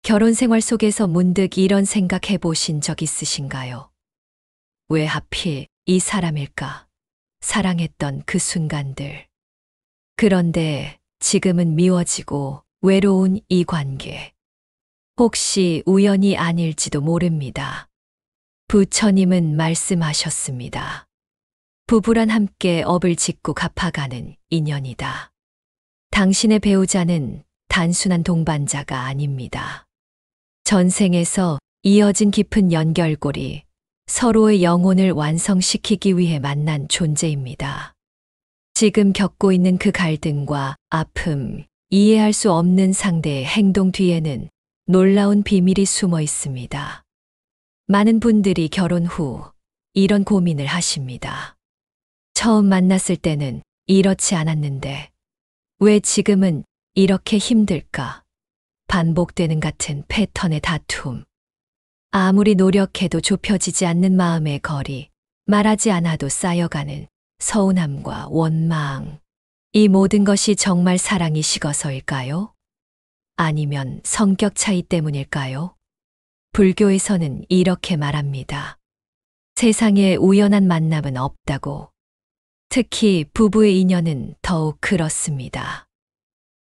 결혼 생활 속에서 문득 이런 생각해 보신 적 있으신가요? 왜 하필 이 사람일까? 사랑했던 그 순간들. 그런데 지금은 미워지고 외로운 이 관계. 혹시 우연이 아닐지도 모릅니다. 부처님은 말씀하셨습니다. 부부란 함께 업을 짓고 갚아가는 인연이다. 당신의 배우자는 단순한 동반자가 아닙니다. 전생에서 이어진 깊은 연결고리, 서로의 영혼을 완성시키기 위해 만난 존재입니다. 지금 겪고 있는 그 갈등과 아픔, 이해할 수 없는 상대의 행동 뒤에는 놀라운 비밀이 숨어 있습니다. 많은 분들이 결혼 후 이런 고민을 하십니다. 처음 만났을 때는 이렇지 않았는데 왜 지금은 이렇게 힘들까? 반복되는 같은 패턴의 다툼. 아무리 노력해도 좁혀지지 않는 마음의 거리, 말하지 않아도 쌓여가는 서운함과 원망. 이 모든 것이 정말 사랑이 식어서일까요? 아니면 성격 차이 때문일까요? 불교에서는 이렇게 말합니다. 세상에 우연한 만남은 없다고. 특히 부부의 인연은 더욱 그렇습니다.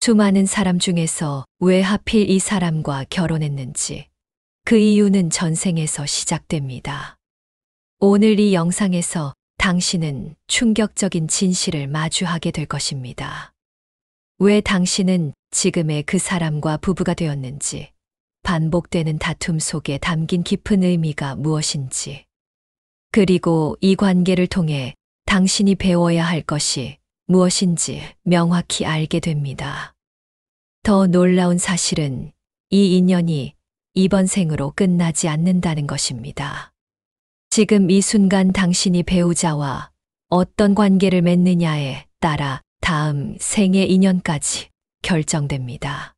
수많은 사람 중에서 왜 하필 이 사람과 결혼했는지 그 이유는 전생에서 시작됩니다. 오늘 이 영상에서 당신은 충격적인 진실을 마주하게 될 것입니다. 왜 당신은 지금의 그 사람과 부부가 되었는지, 반복되는 다툼 속에 담긴 깊은 의미가 무엇인지, 그리고 이 관계를 통해 당신이 배워야 할 것이 무엇인지 명확히 알게 됩니다. 더 놀라운 사실은 이 인연이 이번 생으로 끝나지 않는다는 것입니다. 지금 이 순간 당신이 배우자와 어떤 관계를 맺느냐에 따라 다음 생의 인연까지 결정됩니다.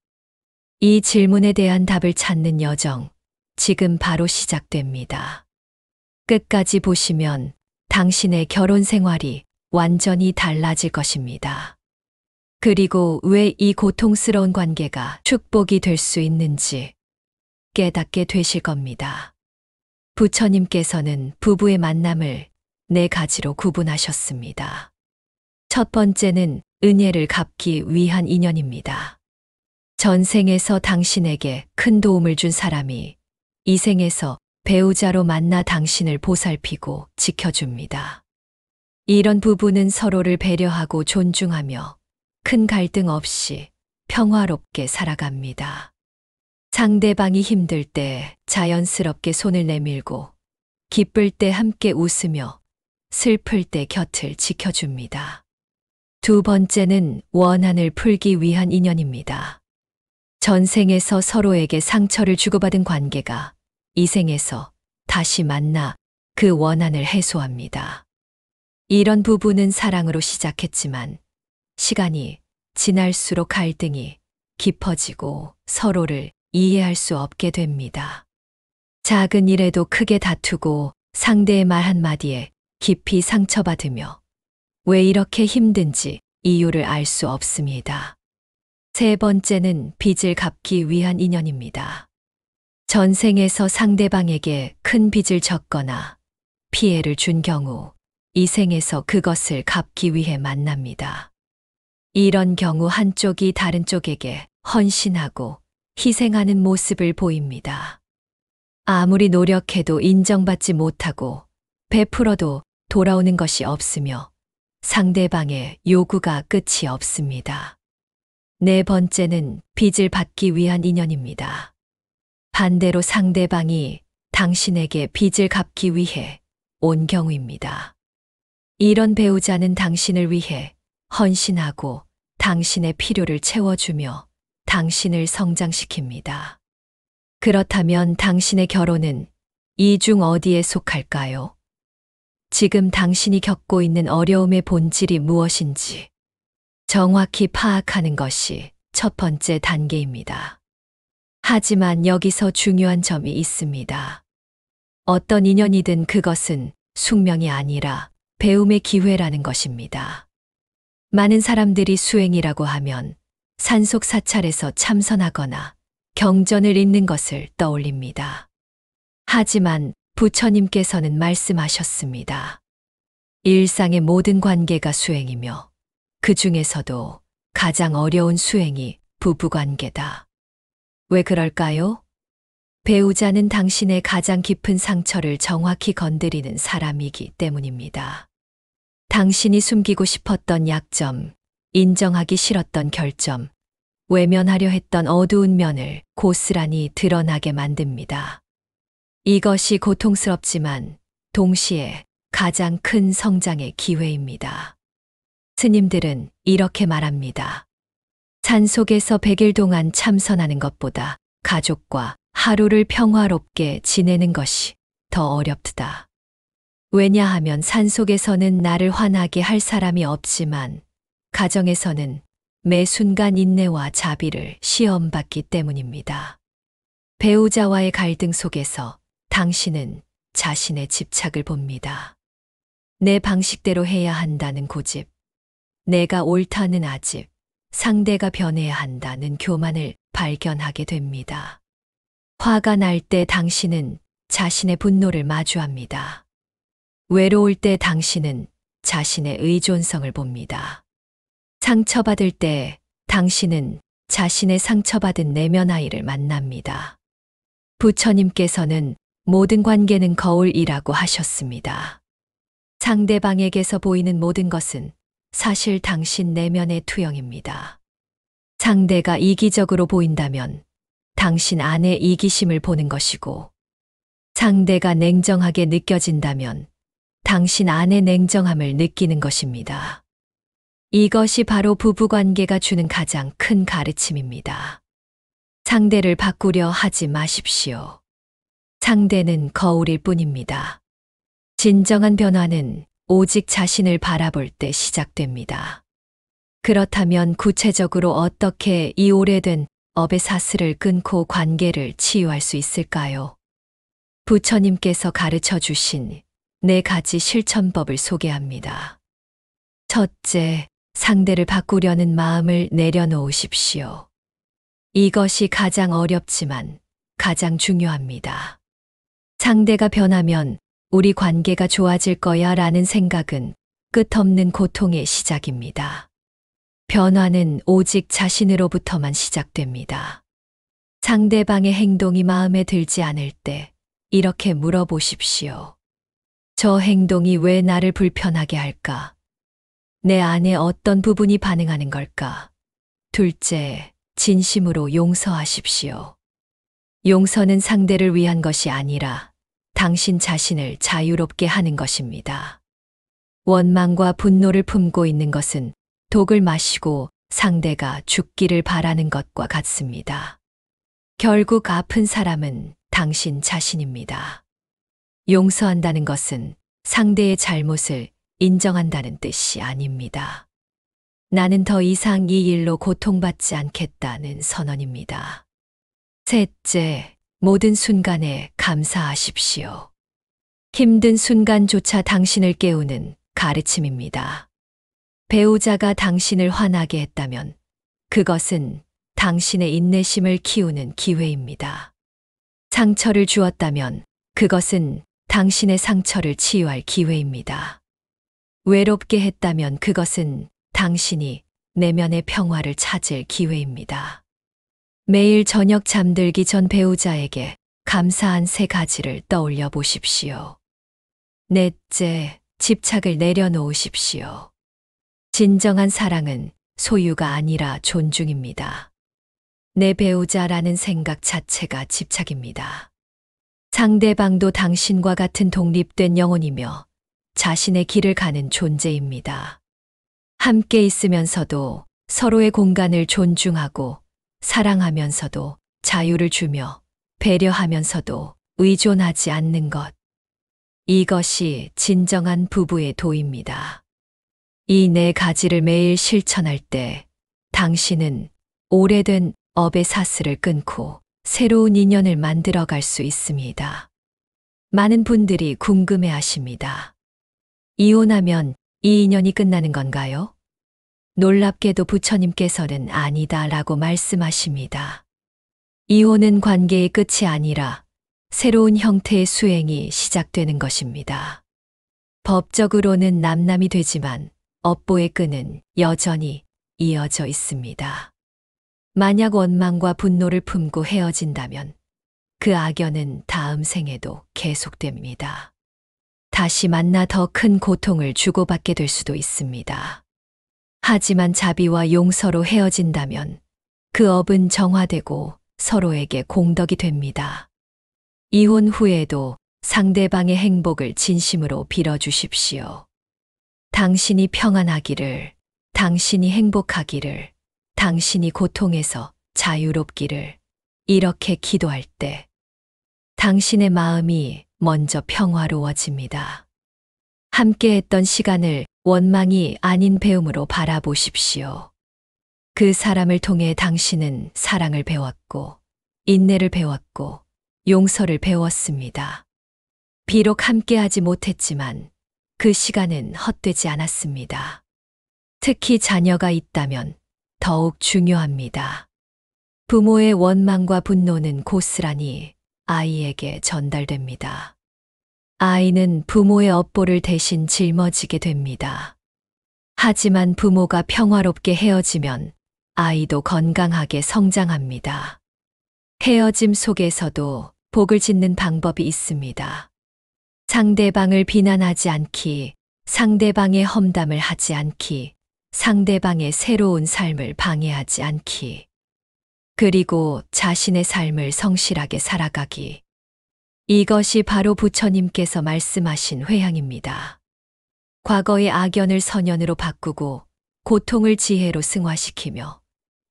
이 질문에 대한 답을 찾는 여정, 지금 바로 시작됩니다. 끝까지 보시면 당신의 결혼 생활이 완전히 달라질 것입니다. 그리고 왜 이 고통스러운 관계가 축복이 될 수 있는지 깨닫게 되실 겁니다. 부처님께서는 부부의 만남을 4가지로 구분하셨습니다. 첫 번째는 은혜를 갚기 위한 인연입니다. 전생에서 당신에게 큰 도움을 준 사람이 이 생에서 배우자로 만나 당신을 보살피고 지켜줍니다. 이런 부부는 서로를 배려하고 존중하며 큰 갈등 없이 평화롭게 살아갑니다. 상대방이 힘들 때 자연스럽게 손을 내밀고 기쁠 때 함께 웃으며 슬플 때 곁을 지켜줍니다. 두 번째는 원한을 풀기 위한 인연입니다. 전생에서 서로에게 상처를 주고받은 관계가 이 생에서 다시 만나 그 원한을 해소합니다. 이런 부부는 사랑으로 시작했지만 시간이 지날수록 갈등이 깊어지고 서로를 이해할 수 없게 됩니다. 작은 일에도 크게 다투고 상대의 말 한마디에 깊이 상처받으며 왜 이렇게 힘든지 이유를 알 수 없습니다. 세 번째는 빚을 갚기 위한 인연입니다. 전생에서 상대방에게 큰 빚을 졌거나 피해를 준 경우 이 생에서 그것을 갚기 위해 만납니다. 이런 경우 한쪽이 다른 쪽에게 헌신하고 희생하는 모습을 보입니다. 아무리 노력해도 인정받지 못하고 베풀어도 돌아오는 것이 없으며 상대방의 요구가 끝이 없습니다. 네 번째는 빚을 받기 위한 인연입니다. 반대로 상대방이 당신에게 빚을 갚기 위해 온 경우입니다. 이런 배우자는 당신을 위해 헌신하고 당신의 필요를 채워주며 당신을 성장시킵니다. 그렇다면 당신의 결혼은 이 중 어디에 속할까요? 지금 당신이 겪고 있는 어려움의 본질이 무엇인지 정확히 파악하는 것이 첫 번째 단계입니다. 하지만 여기서 중요한 점이 있습니다. 어떤 인연이든 그것은 숙명이 아니라 배움의 기회라는 것입니다. 많은 사람들이 수행이라고 하면 산속 사찰에서 참선하거나 경전을 읽는 것을 떠올립니다. 하지만 부처님께서는 말씀하셨습니다. 일상의 모든 관계가 수행이며 그 중에서도 가장 어려운 수행이 부부관계다. 왜 그럴까요? 배우자는 당신의 가장 깊은 상처를 정확히 건드리는 사람이기 때문입니다. 당신이 숨기고 싶었던 약점, 인정하기 싫었던 결점, 외면하려 했던 어두운 면을 고스란히 드러나게 만듭니다. 이것이 고통스럽지만 동시에 가장 큰 성장의 기회입니다. 스님들은 이렇게 말합니다. 산속에서 100일 동안 참선하는 것보다 가족과 하루를 평화롭게 지내는 것이 더 어렵다. 왜냐하면 산속에서는 나를 화나게 할 사람이 없지만 가정에서는 매 순간 인내와 자비를 시험받기 때문입니다. 배우자와의 갈등 속에서 당신은 자신의 집착을 봅니다. 내 방식대로 해야 한다는 고집, 내가 옳다는 아집, 상대가 변해야 한다는 교만을 발견하게 됩니다. 화가 날 때 당신은 자신의 분노를 마주합니다. 외로울 때 당신은 자신의 의존성을 봅니다. 상처받을 때 당신은 자신의 상처받은 내면 아이를 만납니다. 부처님께서는 모든 관계는 거울이라고 하셨습니다. 상대방에게서 보이는 모든 것은 사실 당신 내면의 투영입니다. 상대가 이기적으로 보인다면 당신 안의 이기심을 보는 것이고, 상대가 냉정하게 느껴진다면 당신 안의 냉정함을 느끼는 것입니다. 이것이 바로 부부관계가 주는 가장 큰 가르침입니다. 상대를 바꾸려 하지 마십시오. 상대는 거울일 뿐입니다. 진정한 변화는 오직 자신을 바라볼 때 시작됩니다. 그렇다면 구체적으로 어떻게 이 오래된 업의 사슬을 끊고 관계를 치유할 수 있을까요? 부처님께서 가르쳐 주신 4가지 실천법을 소개합니다. 첫째, 상대를 바꾸려는 마음을 내려놓으십시오. 이것이 가장 어렵지만 가장 중요합니다. 상대가 변하면 우리 관계가 좋아질 거야 라는 생각은 끝없는 고통의 시작입니다. 변화는 오직 자신으로부터만 시작됩니다. 상대방의 행동이 마음에 들지 않을 때 이렇게 물어보십시오. 저 행동이 왜 나를 불편하게 할까? 내 안에 어떤 부분이 반응하는 걸까? 둘째, 진심으로 용서하십시오. 용서는 상대를 위한 것이 아니라 당신 자신을 자유롭게 하는 것입니다. 원망과 분노를 품고 있는 것은 독을 마시고 상대가 죽기를 바라는 것과 같습니다. 결국 아픈 사람은 당신 자신입니다. 용서한다는 것은 상대의 잘못을 인정한다는 뜻이 아닙니다. 나는 더 이상 이 일로 고통받지 않겠다는 선언입니다. 셋째, 모든 순간에 감사하십시오. 힘든 순간조차 당신을 깨우는 가르침입니다. 배우자가 당신을 화나게 했다면 그것은 당신의 인내심을 키우는 기회입니다. 상처를 주었다면 그것은 당신의 상처를 치유할 기회입니다. 외롭게 했다면 그것은 당신이 내면의 평화를 찾을 기회입니다. 매일 저녁 잠들기 전 배우자에게 감사한 3가지를 떠올려 보십시오. 넷째, 집착을 내려놓으십시오. 진정한 사랑은 소유가 아니라 존중입니다. 내 배우자라는 생각 자체가 집착입니다. 상대방도 당신과 같은 독립된 영혼이며 자신의 길을 가는 존재입니다. 함께 있으면서도 서로의 공간을 존중하고 사랑하면서도 자유를 주며 배려하면서도 의존하지 않는 것. 이것이 진정한 부부의 도입니다. 이 4가지를 매일 실천할 때 당신은 오래된 업의 사슬을 끊고 새로운 인연을 만들어 갈 수 있습니다. 많은 분들이 궁금해 하십니다. 이혼하면 이 인연이 끝나는 건가요? 놀랍게도 부처님께서는 아니다라고 말씀하십니다. 이혼은 관계의 끝이 아니라 새로운 형태의 수행이 시작되는 것입니다. 법적으로는 남남이 되지만 업보의 끈은 여전히 이어져 있습니다. 만약 원망과 분노를 품고 헤어진다면 그 악연은 다음 생에도 계속됩니다. 다시 만나 더 큰 고통을 주고받게 될 수도 있습니다. 하지만 자비와 용서로 헤어진다면 그 업은 정화되고 서로에게 공덕이 됩니다. 이혼 후에도 상대방의 행복을 진심으로 빌어주십시오. 당신이 평안하기를, 당신이 행복하기를, 당신이 고통에서 자유롭기를 이렇게 기도할 때 당신의 마음이 먼저 평화로워집니다. 함께했던 시간을 원망이 아닌 배움으로 바라보십시오. 그 사람을 통해 당신은 사랑을 배웠고, 인내를 배웠고, 용서를 배웠습니다. 비록 함께하지 못했지만 그 시간은 헛되지 않았습니다. 특히 자녀가 있다면 더욱 중요합니다. 부모의 원망과 분노는 고스란히 아이에게 전달됩니다. 아이는 부모의 업보를 대신 짊어지게 됩니다. 하지만 부모가 평화롭게 헤어지면 아이도 건강하게 성장합니다. 헤어짐 속에서도 복을 짓는 방법이 있습니다. 상대방을 비난하지 않기, 상대방의 험담을 하지 않기, 상대방의 새로운 삶을 방해하지 않기, 그리고 자신의 삶을 성실하게 살아가기. 이것이 바로 부처님께서 말씀하신 회향입니다. 과거의 악연을 선연으로 바꾸고 고통을 지혜로 승화시키며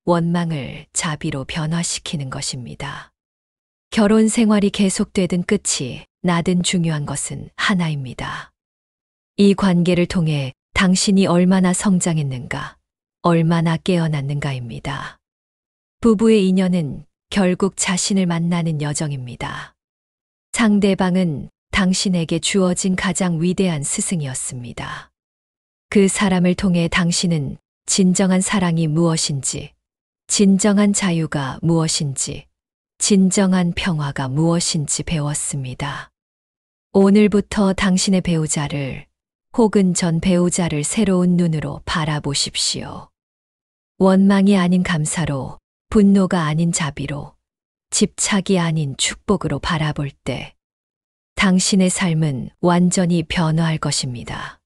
원망을 자비로 변화시키는 것입니다. 결혼 생활이 계속되든 끝이 나든 중요한 것은 하나입니다. 이 관계를 통해 당신이 얼마나 성장했는가, 얼마나 깨어났는가입니다. 부부의 인연은 결국 자신을 만나는 여정입니다. 상대방은 당신에게 주어진 가장 위대한 스승이었습니다. 그 사람을 통해 당신은 진정한 사랑이 무엇인지, 진정한 자유가 무엇인지, 진정한 평화가 무엇인지 배웠습니다. 오늘부터 당신의 배우자를 혹은 전 배우자를 새로운 눈으로 바라보십시오. 원망이 아닌 감사로, 분노가 아닌 자비로, 집착이 아닌 축복으로 바라볼 때 당신의 삶은 완전히 변화할 것입니다.